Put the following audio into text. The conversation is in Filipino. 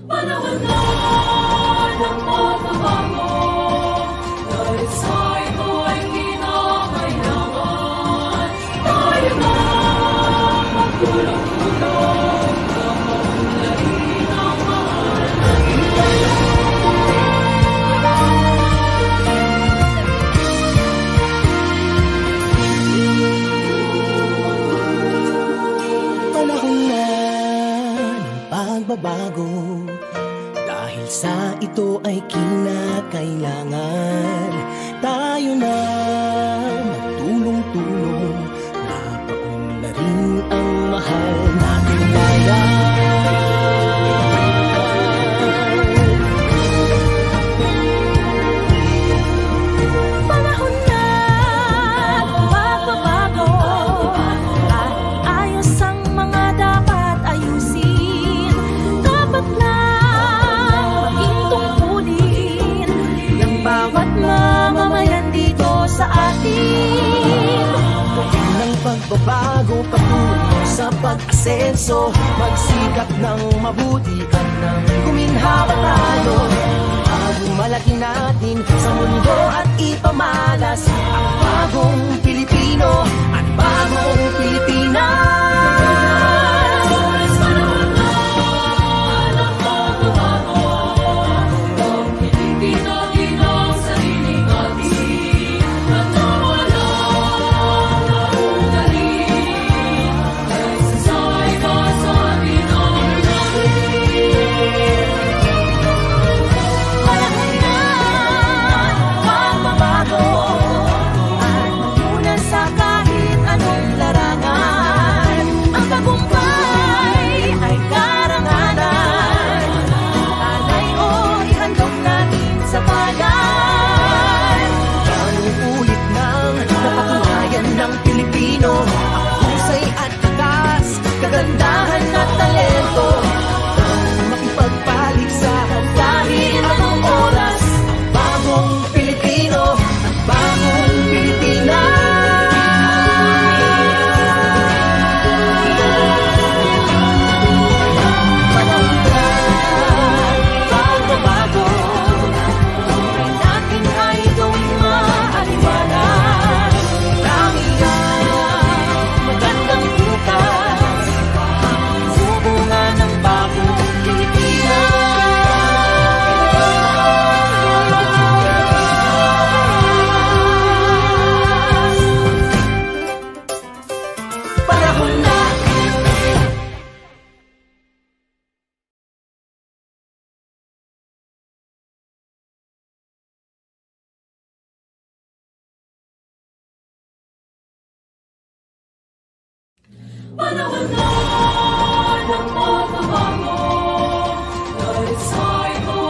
Panahon na ng pagbabago, dahil sa ito ay kinakailangan tayo na magtulong-tulong na maunlarin ang mahal natin. Panahon na ng pagbabago, dahil sa ito ay kinakailangan tayo na magtulong-tulong na paunlarin ang mahal nating bayan. Panahon na ng pagbabago, at ayos ang mga dapat ayusin. Dapat lang maging tungkulin ng bawat mamamayan dito sa atin. Gawin ng pagbabago patungo sa pag-asenso, magsikap ng mabuti at nang guminhawa tayo. Malaki natin sa mundo at ipamalas ang bagong Pilipino at bagong Pilipinas. Panahon na ng pagbabago, ang pilitin natin ang sarili natin at nawala na ugali, dahil sa iba sa atin ang natin. Panahon na ng pagbabago, at magmula sa kahit anong larangan, ang tagumpay ay karangalan. Alay o ihandog natin sa bayan. Anong ulit nang napatunayan ng Pilipino ang husay at takas, kagandahan at talento, makipagpaligsahan kahit anong oras. Bagong Pilipino at bagong Pilipinas. Panahon na pagbabago, Buhay natin ay gawing maaliwanag. Marami ang magandang bukas, subunga ng bagong Pilipinas. panahon na. Panahon na ng pagbabago,